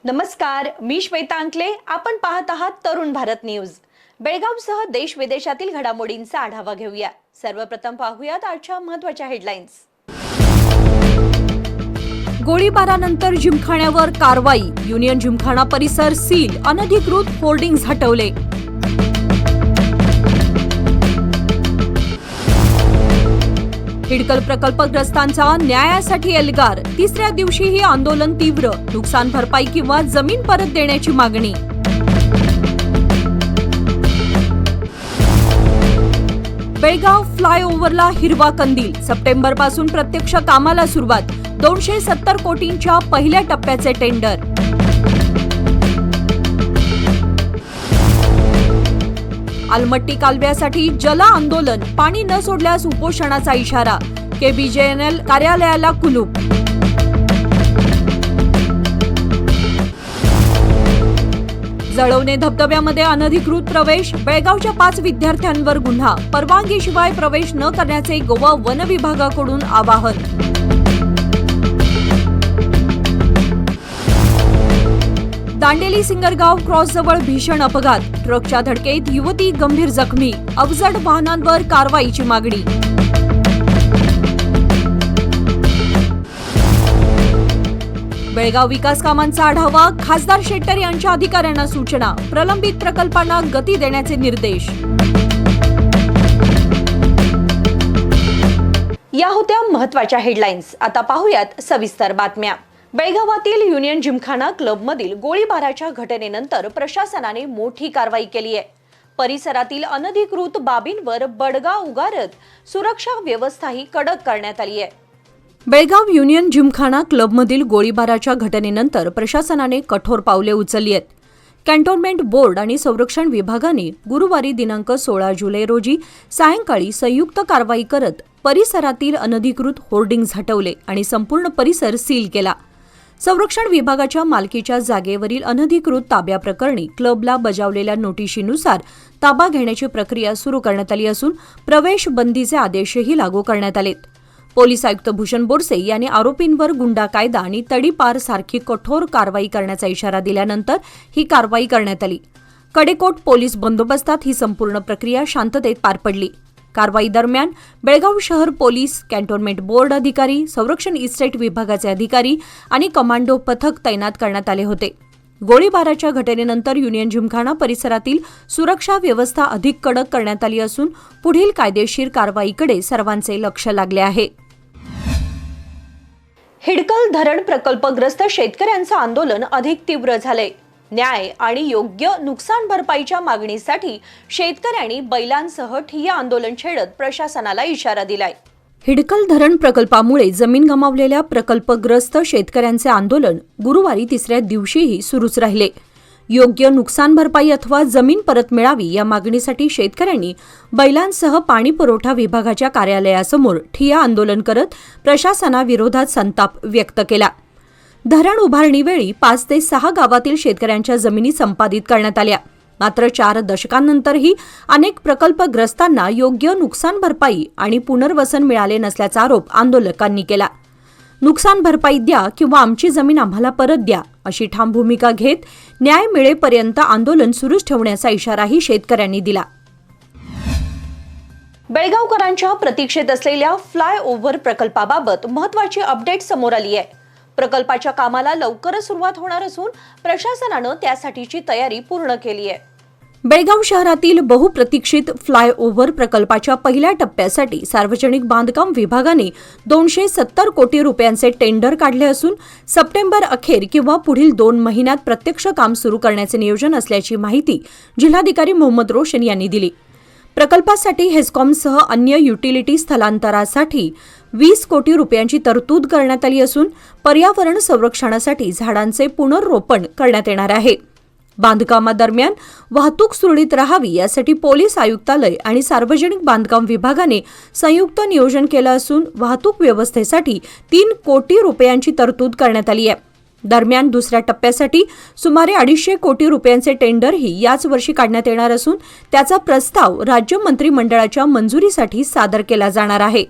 नमस्कार, मी श्वेता अंकले. आपण पाहत आहात तरुण भारत न्यूज. बेळगावसह देश विदेशातील घडामोडींचा आढावा घेऊया. सर्वप्रथम पाहूयात आजच्या महत्त्वाच्या हेडलाईन्स. गोळीबारानंतर जिमखान्यावर कारवाई. युनियन जिमखाना परिसर सील. अनधिकृत होर्डिंग्ज हटवले. हिडकल प्रकल्पग्रस्तांचा न्यायासाठी एल्गार. तिसऱ्या दिवशीही आंदोलन तीव्र. नुकसान भरपाई किंवा जमीन परत देण्याची मागणी. बेळगाव फ्लायओव्हरला हिरवा कंदील. सप्टेंबरपासून प्रत्यक्ष कामाला सुरुवात. 270 कोटींच्या पहिल्या टप्प्याचे टेंडर. आलमट्टी कालव्यासाठी जल आंदोलन. पाणी न सोडल्यास उपोषणाचा इशारा. केबीजेएनएल कार्यालयाला कुलूप. जळवणे धबधब्यामध्ये अनधिकृत प्रवेश. बेळगावच्या 5 विद्यार्थ्यांवर गुन्हा. परवानगीशिवाय प्रवेश न करण्याचे गोवा वन विभागाकडून आवाहन. दांडेली सिंगरगाव क्रॉसजवळ भीषण अपघात. ट्रकच्या धडकेत युवती गंभीर जखमी. अवजड वाहनांवर कारवाईची मागणी. बेळगाव विकास कामांचा आढावा. खासदार शेट्टर यांच्या अधिकाऱ्यांना सूचना. प्रलंबित प्रकल्पांना गती देण्याचे निर्देश. या होत्या महत्त्वाच्या हेडलाईन्स. आता पाहूयात सविस्तर बातम्या. बेळगावातील युनियन जिमखाना क्लबमधील गोळीबाराच्या घटनेनंतर प्रशासनाने मोठी कारवाई केली आहे. परिसरातील अनधिकृत बाबींवर बडगा उगारत सुरक्षा व्यवस्थाही कडक करण्यात आली आहे. बेळगाव युनियन जिमखाना क्लबमधील गोळीबाराच्या घटनेनंतर प्रशासनाने कठोर पावले उचलली आहेत. कॅन्टोन्मेंट बोर्ड आणि संरक्षण विभागाने गुरुवारी दिनांक 16 जुलै रोजी सायंकाळी संयुक्त कारवाई करत परिसरातील अनधिकृत होर्डिंग्ज हटवले आणि संपूर्ण परिसर सील केला. संरक्षण विभागाच्या मालकीच्या जागेवरील अनधिकृत ताब्याप्रकरणी क्लबला बजावलेल्या नोटिशीनुसार ताबा घेण्याची प्रक्रिया सुरू करण्यात आली असून प्रवेश बंदीचे आदेशही लागू करण्यात आलेत. पोलीस आयुक्त भूषण बोरसे यांनी आरोपींवर गुंडा कायदा आणि तडीपार सारखी कठोर कारवाई करण्याचा इशारा दिल्यानंतर ही कारवाई करण्यात आली. कडेकोट पोलीस बंदोबस्तात ही संपूर्ण प्रक्रिया शांततेत पार पडली. कारवाई दरम्यान बेळगाव शहर पोलीस, कॅन्टोन्मेंट बोर्ड अधिकारी, संरक्षण इस्टेट विभागाचे अधिकारी आणि कमांडो पथक तैनात करण्यात आले होते. गोळीबाराच्या घटनेनंतर युनियन जिमखाना परिसरातील सुरक्षा व्यवस्था अधिक कडक करण्यात आली असून पुढील कायदेशीर कारवाईकडे सर्वांचे लक्ष लागले आहे. हिडकल धरण प्रकल्पग्रस्त शेतकऱ्यांचं आंदोलन अधिक तीव्र झालंय. न्याय आणि योग्य नुकसान भरपाईच्या मागणीसाठी शेतकऱ्यांनी बैलांसह ठिय्या आंदोलन छेडत प्रशासनाला इशारा दिलाय. हिडकल धरण प्रकल्पामुळे जमीन गमावलेल्या प्रकल्पग्रस्त शेतकऱ्यांचे आंदोलन गुरुवारी तिसऱ्या दिवशीही सुरूच राहिले. योग्य नुकसान भरपाई अथवा जमीन परत मिळावी या मागणीसाठी शेतकऱ्यांनी बैलांसह पाणी पुरवठा विभागाच्या कार्यालयासमोर ठिय्या आंदोलन करत प्रशासनाविरोधात संताप व्यक्त केला. धरण उभारणीवेळी 5 ते 6 गावातील शेतकऱ्यांच्या जमिनी संपादित करण्यात आल्या. मात्र 4 दशकांनंतरही अनेक प्रकल्पग्रस्तांना योग्य नुकसान भरपाई आणि पुनर्वसन मिळाले नसल्याचा आरोप आंदोलकांनी केला. नुकसान भरपाई द्या किंवा आमची जमीन आम्हाला परत द्या अशी ठाम भूमिका घेत न्याय मिळेपर्यंत आंदोलन सुरूच ठेवण्याचा इशाराही शेतकऱ्यांनी दिला. बेळगावकरांच्या प्रतीक्षेत असलेल्या फ्लायओव्हर प्रकल्पाबाबत महत्त्वाची अपडेट समोर आली आहे. प्रकल्पाच्या कामाला लवकरच सुरुवात होणार असून प्रशासनानं त्यासाठीची तयारी पूर्ण केली आहे. बेळगाव शहरातील बहुप्रतीक्षित फ्लायओव्हर प्रकल्पाच्या पहिल्या टप्प्यासाठी सार्वजनिक बांधकाम विभागाने 270 कोटी रुपयांचे टेंडर काढले असून सप्टेंबर अखेर किंवा पुढील 2 महिन्यात प्रत्यक्ष काम सुरू करण्याचे नियोजन असल्याची माहिती जिल्हाधिकारी मोहम्मद रोशन यांनी दिली. प्रकल्पासाठी हेस्कॉमसह अन्य युटिलिटी स्थलांतरासाठी 20 कोटी रुपयांची तरतूद करण्यात आली असून पर्यावरण संरक्षणासाठी झाडांचे पुनर्रोपण करण्यात येणार आहे. बांधकामादरम्यान वाहतूक सुरळीत राहावी यासाठी पोलीस आयुक्तालय आणि सार्वजनिक बांधकाम विभागाने संयुक्त नियोजन केलं असून वाहतूक व्यवस्थेसाठी 3 कोटी रुपयांची तरतूद करण्यात आली आहे. दरम्यान दुसऱ्या टप्प्यासाठी सुमारे 250 कोटी रुपयांचे टेंडरही याच वर्षी काढण्यात येणार असून त्याचा प्रस्ताव राज्य मंत्रिमंडळाच्या मंजुरीसाठी सादर केला जाणार आहे.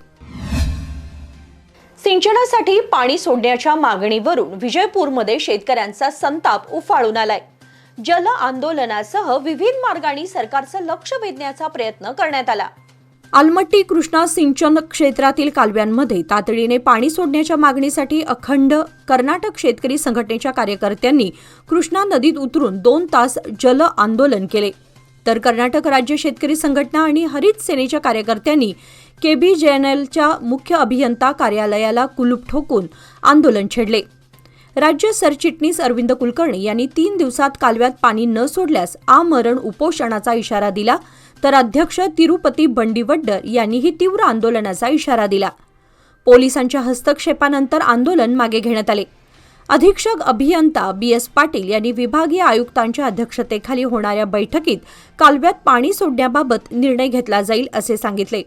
सिंचनासाठी पाणी सोडण्याच्या मागणीवरून विजयपूरमध्ये शेतकऱ्यांचा संताप उफाळून आलाय. जल आंदोलनासह विविध मार्गांनी सरकारचं लक्ष वेधण्याचा प्रयत्न करण्यात आला. आलमट्टी कृष्णा सिंचन क्षेत्रातील कालव्यांमध्ये तातडीने पाणी सोडण्याच्या मागणीसाठी अखंड कर्नाटक शेतकरी संघटनेच्या कार्यकर्त्यांनी कृष्णा नदीत उतरून 2 तास जल आंदोलन केले. तर कर्नाटक राज्य शेतकरी संघटना आणि हरित सेनेच्या कार्यकर्त्यांनी KBJNLच्या मुख्य अभियंता कार्यालयाला कुलूप ठोकून आंदोलन छेडले. राज्य सरचिटणीस अरविंद कुलकर्णी यांनी 3 दिवसात कालव्यात पाणी न सोडल्यास आमरण उपोषणाचा इशारा दिला. तर अध्यक्ष तिरुपती बंडीवड्डर यांनीही तीव्र आंदोलनाचा इशारा दिला. पोलिसांच्या हस्तक्षेपानंतर आंदोलन मागे घेण्यात आले. अधीक्षक अभियंता BS पाटील यांनी विभागीय आयुक्तांच्या अध्यक्षतेखाली होणाऱ्या बैठकीत कालव्यात पाणी सोडण्याबाबत निर्णय घेतला जाईल असे सांगितले.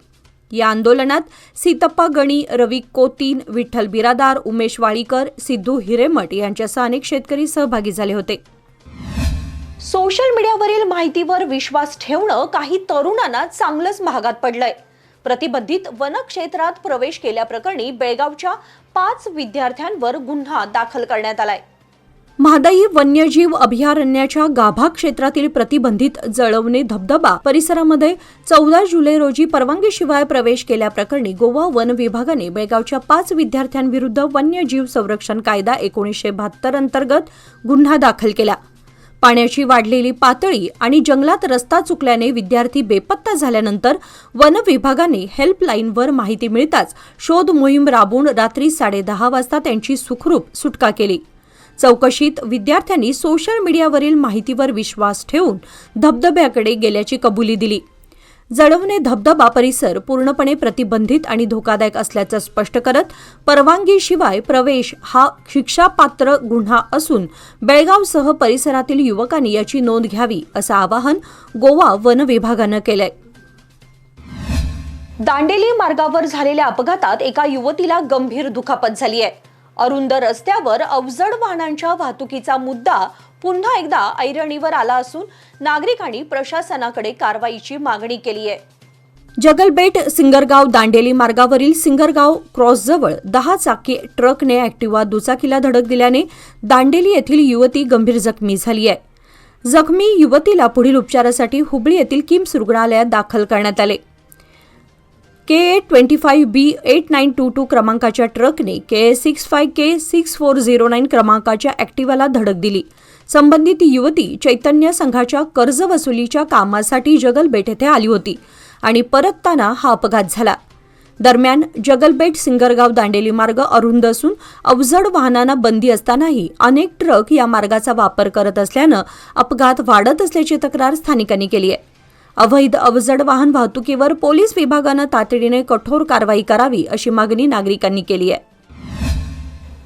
या आंदोलनात सीतप्पा गणी, रवी कोतीन, विठ्ठल बिरादार, उमेश वाळीकर, सिद्धू हिरेमठ यांच्यासह अनेक शेतकरी सहभागी झाले होते. सोशल मीडियावरील माहितीवर विश्वास ठेवणं काही तरुणांना चांगलंच महागात पडलंय. प्रतिबंधित वनक्षेत्रात प्रवेश केल्याप्रकरणी बेळगावच्या 5 विद्यार्थ्यांवर गुन्हा दाखल करण्यात आलाय. म्हादई वन्यजीव अभयारण्याच्या गाभा क्षेत्रातील प्रतिबंधित जळवणे धबधबा परिसरामध्ये 14 जुलै रोजी परवानगीशिवाय प्रवेश केल्याप्रकरणी गोवा वन विभागाने बेळगावच्या 5 विद्यार्थ्यांविरुद्ध वन्यजीव संरक्षण कायदा 1972 अंतर्गत गुन्हा दाखल केला. पाण्याची वाढलेली पातळी आणि जंगलात रस्ता चुकल्याने विद्यार्थी बेपत्ता झाल्यानंतर वन विभागाने हेल्पलाईनवर माहिती मिळताच शोध मोहीम राबवून रात्री 10:30 वाजता त्यांची सुखरूप सुटका केली. चौकशीत विद्यार्थ्यांनी सोशल मीडियावरील माहितीवर विश्वास ठेवून धबधब्याकडे गेल्याची कबुली दिली. जळवणे धबधबा परिसर पूर्णपणे प्रतिबंधित आणि धोकादायक असल्याचं स्पष्ट करत परवानगीशिवाय प्रवेश हा शिक्षापात्र गुन्हा असून बेळगावसह परिसरातील युवकांनी याची नोंद घ्यावी असं आवाहन गोवा वन विभागानं केलंय. दांडेली मार्गावर झालेल्या अपघातात एका युवतीला गंभीर दुखापत झाली आहे. अरुंद रस्त्यावर अवजड वाहनांच्या वाहतुकीचा मुद्दा पुन्हा एकदा ऐरणीवर आला असून नागरिकांनी प्रशासनाकडे कारवाईची मागणी केली आहे. जगलबेट सिंगरगाव दांडेली मार्गावरील सिंगरगाव क्रॉसजवळ 10 चाकी ट्रकने ॲक्टिवा दुचाकीला धडक दिल्याने दांडेली येथील युवती गंभीर जखमी झाली आहे. जखमी युवतीला पुढील उपचारासाठी हुबळी येथील किम्स रुग्णालयात दाखल करण्यात आले. KA25B 8922 क्रमांकाच्या ट्रकने KA65K6409 क्रमांकाच्या ॲक्टिवाला धडक दिली. संबंधित युवती चैतन्य संघाच्या कर्ज वसुलीच्या कामासाठी जगलबेट येथे आली होती आणि परतताना हा अपघात झाला. दरम्यान जगलबेट सिंगरगाव दांडेली मार्ग अरुंद असून अवजड वाहनांना बंदी असतानाही अनेक ट्रक या मार्गाचा वापर करत असल्यानं अपघात वाढत असल्याची तक्रार स्थानिकांनी केली आहे. अवैध अवजड वाहन वाहतुकीवर पोलीस विभागानं तातडीने कठोर कारवाई करावी अशी मागणी नागरिकांनी केली आहे.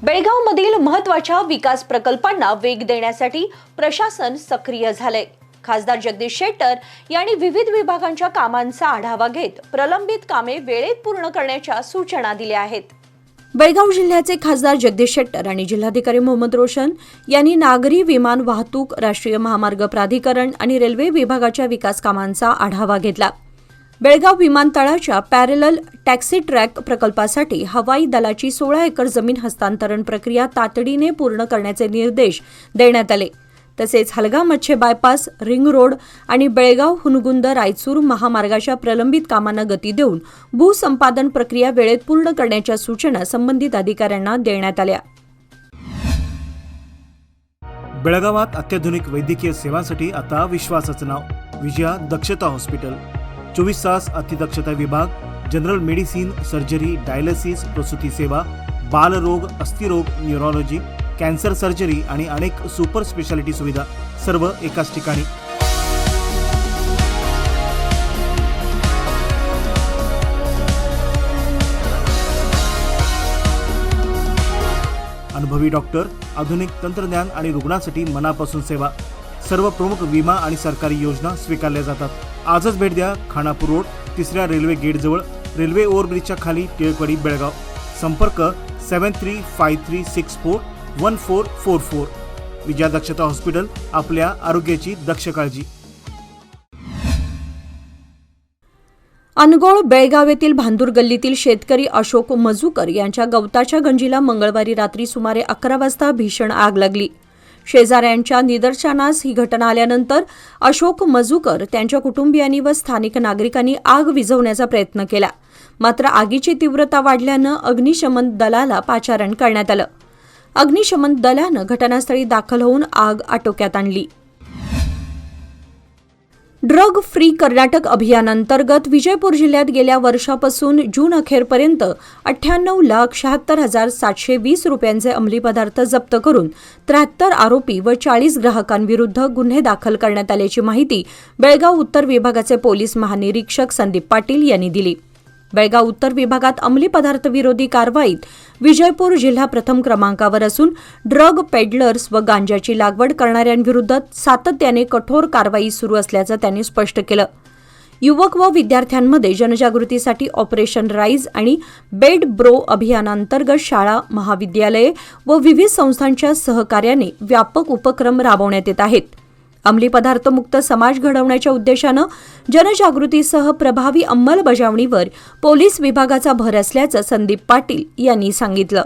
बेळगावमधील महत्त्वाच्या विकास प्रकल्पांना वेग देण्यासाठी प्रशासन सक्रिय झालंय. खासदार जगदीश शेट्टर यांनी विविध विभागांच्या कामांचा आढावा घेत प्रलंबित कामे वेळेत पूर्ण करण्याच्या सूचना दिल्या आहेत. बेळगाव जिल्ह्याचे खासदार जगदीश शेट्टर आणि जिल्हाधिकारी मोहम्मद रोशन यांनी नागरी विमान वाहतूक, राष्ट्रीय महामार्ग प्राधिकरण आणि रेल्वे विभागाच्या विकास कामांचा आढावा घेतला. बेळगाव विमानतळाच्या पॅरलल टॅक्सी ट्रॅक प्रकल्पासाठी हवाई दलाची 16 एकर जमीन हस्तांतरण प्रक्रिया तातडीने पूर्ण करण्याचे निर्देश देण्यात आले. तसेच हलगा मच्छे बायपास, रिंग रोड आणि बेळगाव हुनगुंद रायचूर महामार्गाच्या प्रलंबित कामांना गती देऊन भूसंपादन प्रक्रिया वेळेत पूर्ण करण्याच्या सूचना संबंधित अधिकाऱ्यांना देण्यात आल्या. बेळगावात अत्याधुनिक वैद्यकीय सेवांसाठी आता विश्वासाचं नाव विजया दक्षता हॉस्पिटल. 24 तास अतिदक्षता विभाग, जनरल मेडिसिन, सर्जरी, डायलिसिस, प्रसूती सेवा, बालरोग, अस्थिरोग, न्यूरोलॉजी, कॅन्सर सर्जरी आणि अनेक सुपर स्पेशालिटी सुविधा सर्व एकाच ठिकाणी. अनुभवी डॉक्टर, आधुनिक तंत्रज्ञान आणि रुग्णांसाठी मनापासून सेवा. सर्व प्रमुख विमा आणि सरकारी योजना स्वीकारल्या जातात. आजच भेट द्या. खानापूर रोड, 3ऱ्या रेल्वे गेटजवळ, रेल्वे ओव्हरब्रिजच्या खाली, टिळकवाडी, बेळगाव. संपर्क 7353641444. विजया दक्षता हॉस्पिटल, आपल्या आरोग्याची दक्ष काळजी. अनगोळ बेळगाव येथील भांदूर गल्लीतील शेतकरी अशोक मजूकर यांच्या गवताच्या गंजीला मंगळवारी रात्री सुमारे 11 वाजता भीषण आग लागली. शेजाऱ्यांच्या निदर्शनास ही घटना आल्यानंतर अशोक मजूकर, त्यांच्या कुटुंबियांनी व स्थानिक नागरिकांनी आग विझवण्याचा प्रयत्न केला. मात्र आगीची तीव्रता वाढल्यानं अग्निशमन दलाला पाचारण करण्यात आलं. अग्निशमन दलानं घटनास्थळी दाखल होऊन आग आटोक्यात आणली. ड्रग फ्री कर्नाटक अभियानांतर्गत विजयपूर जिल्ह्यात गेल्या वर्षापासून जून अखेरपर्यंत 98,76,720 रुपयांचे अंमली पदार्थ जप्त करून 73 आरोपी व 40 ग्राहकांविरुद्ध गुन्हे दाखल करण्यात आल्याची माहिती बेळगाव उत्तर विभागाचे पोलीस महानिरीक्षक संदीप पाटील यांनी दिली. बेळगाव उत्तर विभागात अंमली पदार्थ विरोधी कारवाईत विजयपूर जिल्हा प्रथम क्रमांकावर असून ड्रग पेडलर्स व गांजाची लागवड करणाऱ्यांविरुद्ध सातत्याने कठोर कारवाई सुरू असल्याचं त्यांनी स्पष्ट केलं. युवक व विद्यार्थ्यांमध्ये जनजागृतीसाठी ऑपरेशन राईज आणि बेड ब्रो अभियानांतर्गत शाळा, महाविद्यालये व विविध संस्थांच्या सहकार्याने व्यापक उपक्रम राबवण्यात येत आहेत. अंमली पदार्थमुक्त समाज घडवण्याच्या उद्देशानं जनजागृतीसह प्रभावी अंमलबजावणीवर पोलीस विभागाचा भर असल्याचं संदीप पाटील यांनी सांगितलं.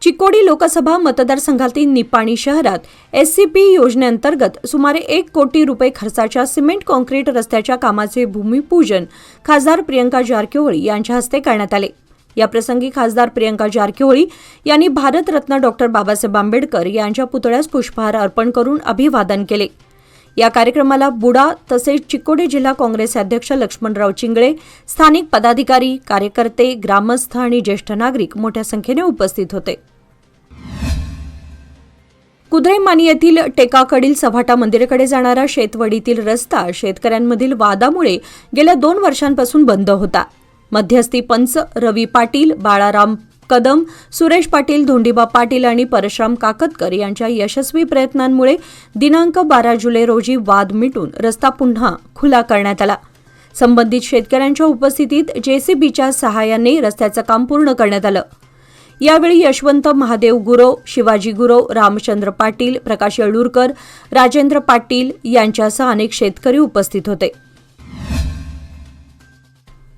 चिकोडी लोकसभा मतदारसंघातील निपाणी शहरात एससीपी योजनेअंतर्गत सुमारे 1 कोटी रुपये खर्चाच्या सिमेंट कॉन्क्रीट रस्त्याच्या कामाचे भूमिपूजन खासदार प्रियंका जारकिहोळी यांच्या हस्ते करण्यात आले. याप्रसंगी खासदार प्रियंका जारकिहोळी यांनी भारतरत्न डॉक्टर बाबासाहेब आंबेडकर यांच्या पुतळ्यास पुष्पहार अर्पण करून अभिवादन केले. या कार्यक्रमाला बुडा तसेच चिकोडी जिल्हा काँग्रेस अध्यक्ष लक्ष्मणराव चिंगळे, स्थानिक पदाधिकारी, कार्यकर्ते, ग्रामस्थ आणि ज्येष्ठ नागरिक मोठ्या संख्येने उपस्थित होते. कुद्रेमानी येथील टेकाकडील सभाटा मंदिराकडे जाणारा शेतवडीतील रस्ता शेतकऱ्यांमधील वादामुळे गेल्या 2 वर्षांपासून बंद होता. मध्यस्थी पंच रवी पाटील, बाळाराम कदम, सुरेश पाटील, धोंडीबा पाटील आणि परशुराम काकतकर यांच्या यशस्वी प्रयत्नांमुळे दिनांक 12 जुलै रोजी वाद मिटून रस्ता पुन्हा खुला करण्यात आला. संबंधित शेतकऱ्यांच्या उपस्थितीत जेसीबीच्या सहाय्याने रस्त्याचं काम पूर्ण करण्यात आलं. यावेळी यशवंत महादेव गुरव, शिवाजी गुरव, रामचंद्र पाटील, प्रकाश येळूरकर, राजेंद्र पाटील यांच्यासह अनेक शेतकरी उपस्थित होते.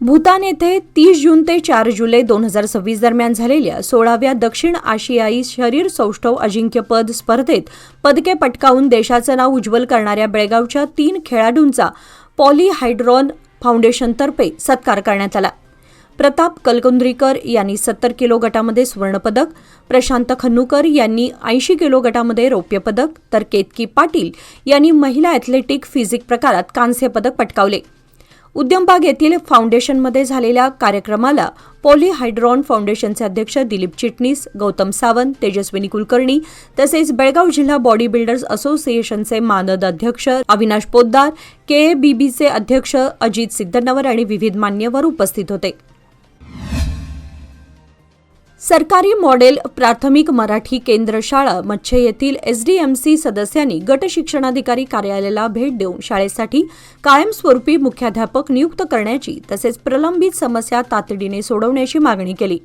भूतान येथे 30 जून ते 4 जुलै 2026 दरम्यान झालेल्या 16व्या दक्षिण आशियाई शरीर सौष्ठव अजिंक्यपद स्पर्धेत पदके पटकावून देशाचं नाव उज्ज्वल करणाऱ्या बेळगावच्या 3 खेळाडूंचा पॉलीहायड्रॉन फाउंडेशनतर्फे सत्कार करण्यात आला. प्रताप कलकुंद्रीकर यांनी 70 किलो गटामध्ये सुवर्णपदक, प्रशांत खन्नूकर यांनी 80 किलो गटामध्ये रौप्य पदक, तर केतकी पाटील यांनी महिला ॲथलेटिक फिजिक प्रकारात कांस्य पदक पटकावले. उद्यमबाग येथील फाउंडेशनमध्ये झालेल्या कार्यक्रमाला पॉलीहायड्रॉन फाउंडेशनचे अध्यक्ष दिलीप चिटणीस, गौतम सावंत, तेजस्विनी कुलकर्णी तसेच बेळगाव जिल्हा बॉडी बिल्डर्स असोसिएशनचे मानद अध्यक्ष अविनाश पोद्दार, केएबीबीचे अध्यक्ष अजित सिद्धनवर आणि विविध मान्यवर उपस्थित होते. सरकारी मॉडेल प्राथमिक मराठी केंद्र शाळा मच्छे येथील एसडीएमसी सदस्यांनी गट शिक्षणाधिकारी कार्यालयाला भेट देऊन शाळेसाठी कायमस्वरूपी मुख्याध्यापक नियुक्त करण्याची तसेच प्रलंबित समस्या तातडीने सोडवण्याची मागणी केली.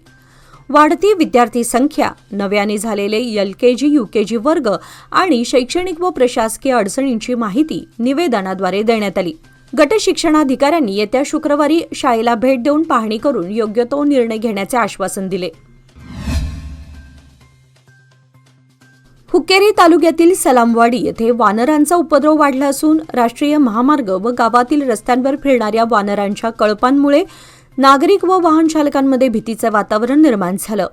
वाढती विद्यार्थी संख्या, नव्याने झालेले एलकेजी, यूकेजी वर्ग आणि शैक्षणिक व प्रशासकीय अडचणींची माहिती निवेदनाद्वारे देण्यात आली. गट शिक्षणाधिकाऱ्यांनी येत्या शुक्रवारी शाळेला भेट देऊन पाहणी करून योग्य तो निर्णय घेण्याचे आश्वासन दिले. हुक्केरी तालुक्यातील सलामवाडी येथे वानरांचा उपद्रव वाढला असून राष्ट्रीय महामार्ग व गावातील रस्त्यांवर फिरणाऱ्या वानरांच्या कळपांमुळे नागरिक व वाहन चालकांमध्ये भीतीचे वातावरण निर्माण झालं.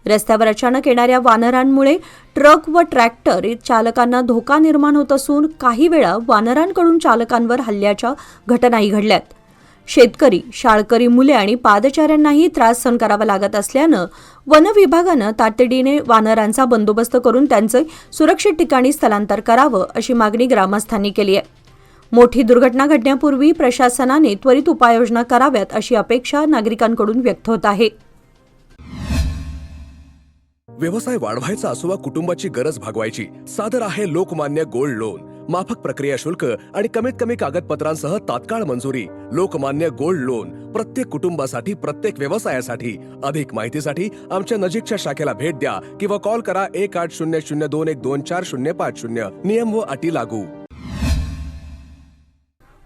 रस्त्यावर अचानक येणाऱ्या वानरांमुळे ट्रक व ट्रॅक्टर चालकांना धोका निर्माण होत असून काही वेळा वानरांकडून चालकांवर हल्ल्याच्या घटनाही घडल्यात. शेतकरी, शाळकरी मुले आणि पादचाऱ्यांनाही त्रास सहन करावा लागत असल्यानं वन विभागानं तातडीने वानरांचा बंदोबस्त करून त्यांचे सुरक्षित ठिकाणी स्थलांतर करावं अशी मागणी ग्रामस्थांनी केली आहे. मोठी दुर्घटना घडण्यापूर्वी प्रशासनाने त्वरित उपाययोजना कराव्यात अशी अपेक्षा नागरिकांकडून व्यक्त होत आहे. व्यवसाय वाढवायचा असो वा कुटुंबाची गरज भागवायची, सादर आहे लोकमान्य गोल्ड लोन. माफक प्रक्रिया शुल्क आणि कमीत कमी कागदपत्रांसह तात्काळ मंजुरी. लोकमान्य गोल्ड लोन प्रत्येक कुटुंबासाठी, प्रत्येक व्यवसायासाठी. अधिक माहितीसाठी आमच्या नजीकच्या शाखेला भेट द्या किंवा कॉल करा 1800212405. नियम व अटी लागू.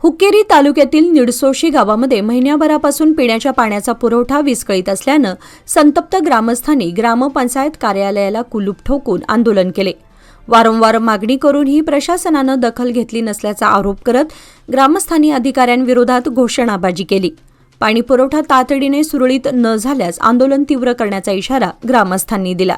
हुक्केरी तालुक्यातील निडसोशी गावामध्ये महिन्याभरापासून पिण्याच्या पाण्याचा पुरवठा विस्कळीत असल्यानं संतप्त ग्रामस्थांनी ग्रामपंचायत कार्यालयाला कुलूप ठोकून आंदोलन केले. वारंवार मागणी करूनही प्रशासनानं दखल घेतली नसल्याचा आरोप करत ग्रामस्थांनी अधिकाऱ्यांविरोधात घोषणाबाजी केली. पाणी पुरवठा तातडीने सुरळीत न झाल्यास आंदोलन तीव्र करण्याचा इशारा ग्रामस्थांनी दिला.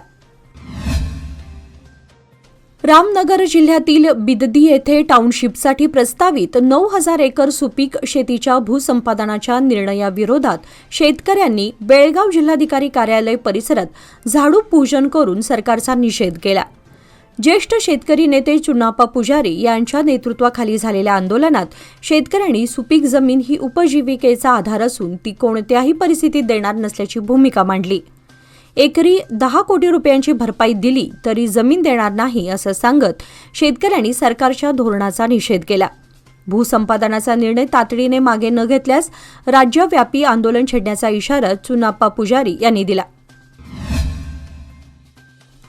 रामनगर जिल्ह्यातील बिददी येथे टाउनशिपसाठी प्रस्तावित 9,000 एकर सुपीक शेतीच्या भूसंपादनाच्या निर्णयाविरोधात शेतकऱ्यांनी बेळगाव जिल्हाधिकारी कार्यालय परिसरात झाडू पूजन करून सरकारचा निषेध केला. ज्येष्ठ शेतकरी नेते चुन्नाप्पा पुजारी यांच्या नेतृत्वाखाली झालेल्या आंदोलनात शेतकऱ्यांनी सुपीक जमीन ही उपजीविकेचा आधार असून ती कोणत्याही परिस्थितीत देणार नसल्याची भूमिका मांडली. एकरी 10 कोटी रुपयांची भरपाई दिली तरी जमीन देणार नाही असं सांगत शेतकऱ्यांनी सरकारच्या धोरणाचा निषेध केला. भूसंपादनाचा निर्णय तातडीने मागे न घेतल्यास राज्यव्यापी आंदोलन छेडण्याचा इशारा चुन्नाप्पा पुजारी यांनी दिला.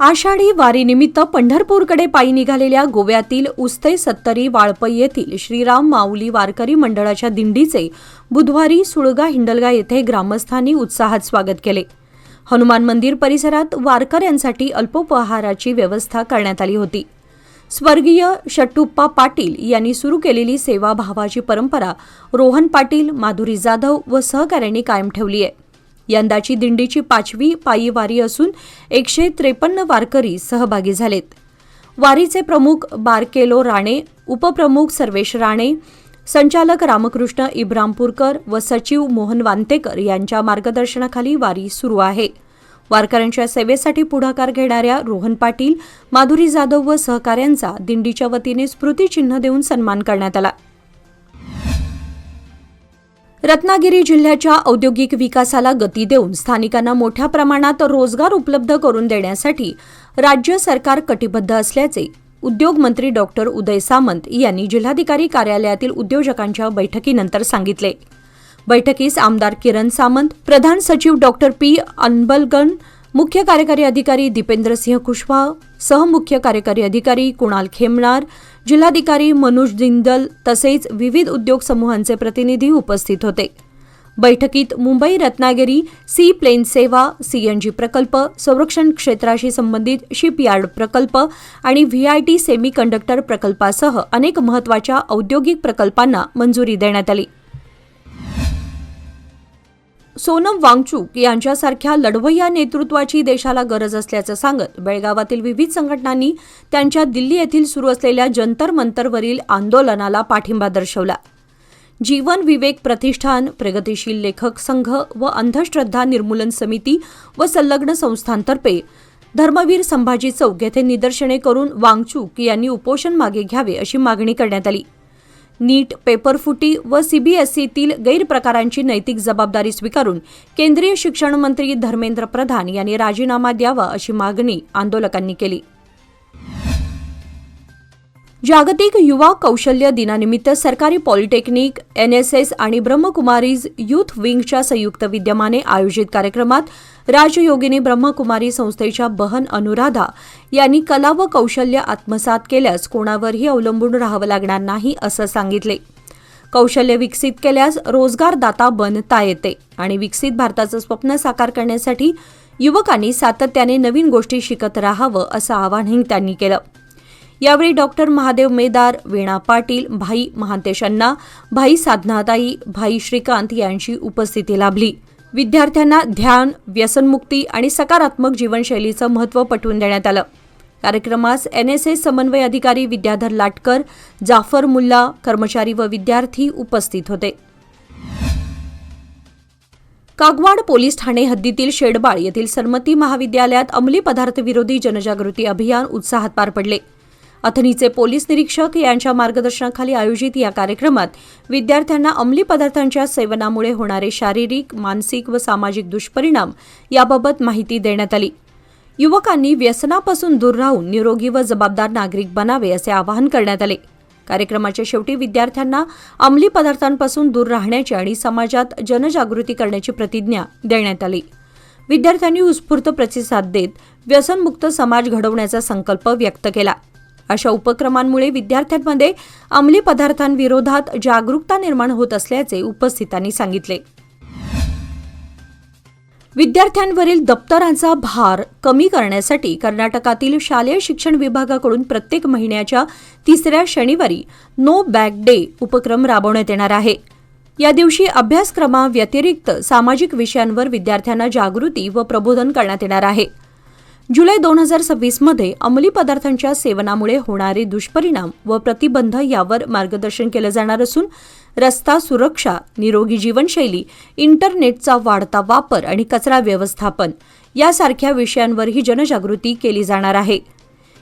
आषाढी वारीनिमित्त पंढरपूरकडे पायी निघालेल्या गोव्यातील उस्ते सत्तरी वाळपई येथील श्रीराम माऊली वारकरी मंडळाच्या दिंडीचे बुधवारी सुळगा हिंडलगा येथे ग्रामस्थांनी उत्साहात स्वागत केले. हनुमान मंदिर परिसरात वारकऱ्यांसाठी अल्पोपहाराची व्यवस्था करण्यात आली होती. स्वर्गीय शट्टुप्पा पाटील यांनी सुरू केलेली सेवाभावाची परंपरा रोहन पाटील, माधुरी जाधव व सहकाऱ्यांनी कायम ठेवली आहे. यंदाची दिंडीची 5वी पायी वारी असून 153 वारकरी सहभागी झालेत. वारीचे प्रमुख बारकेलो राणे, उपप्रमुख सर्वेश राणे, संचालक रामकृष्ण इब्रामपूरकर व सचिव मोहन वांतेकर यांच्या मार्गदर्शनाखाली वारी सुरू आहे. वारकऱ्यांच्या सेवेसाठी पुढाकार घेणाऱ्या रोहन पाटील, माधुरी जाधव व सहकाऱ्यांचा दिंडीच्या वतीने स्मृतिचिन्ह देऊन सन्मान करण्यात आला. रत्नागिरी जिल्ह्याच्या औद्योगिक विकासाला गती देऊन स्थानिकांना मोठ्या प्रमाणात रोजगार उपलब्ध करून देण्यासाठी राज्य सरकार कटिबद्ध असल्याचे उद्योग मंत्री डॉक्टर उदय सामंत यांनी जिल्हाधिकारी कार्यालयातील उद्योजकांच्या बैठकीनंतर सांगितले. बैठकीस आमदार किरण सामंत, प्रधान सचिव डॉक्टर पी अनबलगन, मुख्य कार्यकारी अधिकारी दीपेंद्रसिंह कुशवाह, सहमुख्य कार्यकारी अधिकारी कुणाल खेमनार, जिल्हाधिकारी मनोज जिंदल तसेच विविध उद्योग समूहांचे प्रतिनिधी उपस्थित होते. बैठकीत मुंबई रत्नागिरी सी प्लेन सेवा, सीएनजी प्रकल्प, संरक्षण क्षेत्राशी संबंधित शिपयार्ड प्रकल्प आणि व्हीआयटी सेमी कंडक्टर प्रकल्पासह अनेक महत्त्वाच्या औद्योगिक प्रकल्पांना मंजुरी देण्यात आली. सोनम वांगचुक यांच्यासारख्या लढवय्या नेतृत्वाची देशाला गरज असल्याचं सांगत बेळगावातील विविध संघटनांनी त्यांच्या दिल्ली येथील सुरू असलेल्या जंतर मंतरवरील आंदोलनाला पाठिंबा दर्शवला. जीवन विवेक प्रतिष्ठान, प्रगतिशील लेखक संघ व अंधश्रद्धा निर्मूलन समिती व संलग्न संस्थांतर्फे धर्मवीर संभाजी चौक येथे निदर्शने करून वांगचुक यांनी उपोषण मागे घ्यावे अशी मागणी करण्यात आली. नीट, पेपरफुटी व सीबीएसईतील गैरप्रकारांची नैतिक जबाबदारी स्वीकारून केंद्रीय शिक्षण मंत्री धर्मेंद्र प्रधान यांनी राजीनामा द्यावा अशी मागणी आंदोलकांनी केली. जागतिक युवा कौशल्य दिनानिमित्त सरकारी पॉलिटेक्निक, एनएसएस आणि ब्रह्मकुमारीज युथ विंगच्या संयुक्त विद्यमाने आयोजित कार्यक्रमात राजयोगिनी ब्रह्मकुमारी संस्थेच्या बहन अनुराधा यांनी कला व कौशल्य आत्मसात केल्यास कोणावरही अवलंबून राहावं लागणार नाही असं सांगितले. कौशल्य विकसित केल्यास रोजगारदाता बनता येते आणि विकसित भारताचं स्वप्न साकार करण्यासाठी युवकांनी सातत्याने नवीन गोष्टी शिकत राहावं असं आवाहनही त्यांनी केलं. यावेळी डॉक्टर महादेव मेदार, वीणा पाटील, भाई महांतेश अण्णा, भाई साधनाताई, भाई श्रीकांत यांची उपस्थिती लाभली. विद्यार्थ्यांना ध्यान, व्यसनमुक्ती आणि सकारात्मक जीवनशैलीचं महत्त्व पटवून देण्यात आलं. कार्यक्रमास एनएसएस समन्वय अधिकारी विद्याधर लाटकर, जाफर मुल्ला, कर्मचारी व विद्यार्थी उपस्थित होते. कागवाड पोलीस ठाणे हद्दीतील शेडबाळ येथील सरमती महाविद्यालयात अंमली पदार्थ विरोधी जनजागृती अभियान उत्साहात पार पडले. अथणीचे पोलीस निरीक्षक यांच्या मार्गदर्शनाखाली आयोजित या कार्यक्रमात विद्यार्थ्यांना अंमली पदार्थांच्या सेवनामुळे होणारे शारीरिक, मानसिक व सामाजिक दुष्परिणाम याबाबत माहिती देण्यात आली. युवकांनी व्यसनापासून दूर राहून निरोगी व जबाबदार नागरिक बनावे असे आवाहन करण्यात आले. कार्यक्रमाच्या शेवटी विद्यार्थ्यांना अंमली पदार्थांपासून दूर राहण्याची आणि समाजात जनजागृती करण्याची प्रतिज्ञा देण्यात आली. विद्यार्थ्यांनी उत्स्फूर्त प्रतिसाद देत व्यसनमुक्त समाज घडवण्याचा संकल्प व्यक्त केला. अशा उपक्रमांमुळे विद्यार्थ्यांमध्ये अंमली पदार्थांविरोधात जागरूकता निर्माण होत असल्याचे उपस्थितांनी सांगितले. विद्यार्थ्यांवरील दप्तरांचा भार कमी करण्यासाठी कर्नाटकातील शालेय शिक्षण विभागाकडून प्रत्येक महिन्याच्या 3ऱ्या शनिवारी नो बॅग डे उपक्रम राबवण्यात येणार आहे. या दिवशी अभ्यासक्रमाव्यतिरिक्त सामाजिक विषयांवर विद्यार्थ्यांना जागृती व प्रबोधन करण्यात येणार आहे. जुलै 2026 मध्ये अंमली पदार्थांच्या सेवनामुळे होणारे दुष्परिणाम व प्रतिबंध यावर मार्गदर्शन केलं जाणार असून रस्ता सुरक्षा, निरोगी जीवनशैली, इंटरनेटचा वाढता वापर आणि कचरा व्यवस्थापन यासारख्या विषयांवरही जनजागृती केली जाणार आहे.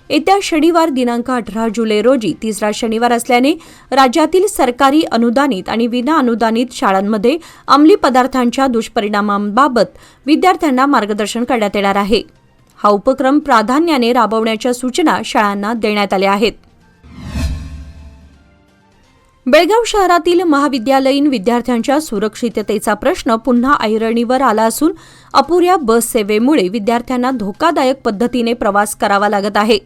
येत्या शनिवार दिनांक 18 जुलै रोजी 3रा शनिवार असल्याने राज्यातील सरकारी अनुदानित आणि विना अनुदानित शाळांमध्ये अंमली पदार्थांच्या दुष्परिणामांबाबत विद्यार्थ्यांना मार्गदर्शन करण्यात येणार आहे. हा उपक्रम प्राधान्याने राबवण्याच्या सूचना शाळांना देण्यात आल्या आहेत. बेळगाव शहरातील महाविद्यालयीन विद्यार्थ्यांच्या सुरक्षिततेचा प्रश्न पुन्हा ऐरणीवर आला असून अपुऱ्या बस सेवेमुळे विद्यार्थ्यांना धोकादायक पद्धतीने प्रवास करावा लागत आहे.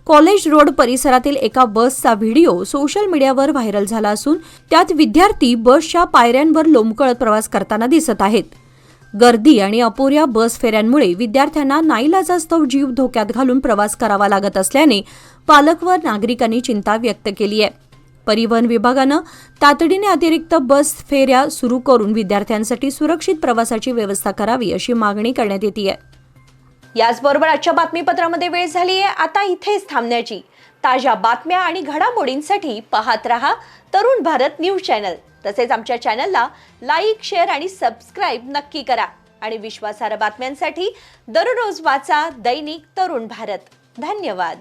कॉलेज रोड परिसरातील एका बसचा व्हिडिओ सोशल मीडियावर व्हायरल झाला असून त्यात विद्यार्थी बसच्या पायऱ्यांवर लोंबकळत प्रवास करताना दिसत आहेत. गर्दी आणि अपुऱ्या बस फेऱ्यांमुळे विद्यार्थ्यांना नाईलाजास्तव जीव धोक्यात घालून प्रवास करावा लागत असल्याने पालक व नागरिकांनी चिंता व्यक्त केली आहे. परिवहन विभागानं तातडीने अतिरिक्त बस फेऱ्या सुरू करून विद्यार्थ्यांसाठी सुरक्षित प्रवासाची व्यवस्था करावी अशी मागणी करण्यात येते आहे. याचबरोबर आजच्या बातमीपत्रामध्ये वेळ झाली आहे आता इथेच थांबण्याची. ताज्या बातम्या आणि घडामोडींसाठी पाहत रहा तरुण भारत न्यूज चॅनल. तसेच आमच्या चॅनलला लाईक, शेअर आणि सबस्क्राईब नक्की करा. आणि विश्वासार्ह बातम्यांसाठी दररोज वाचा दैनिक तरुण भारत. धन्यवाद.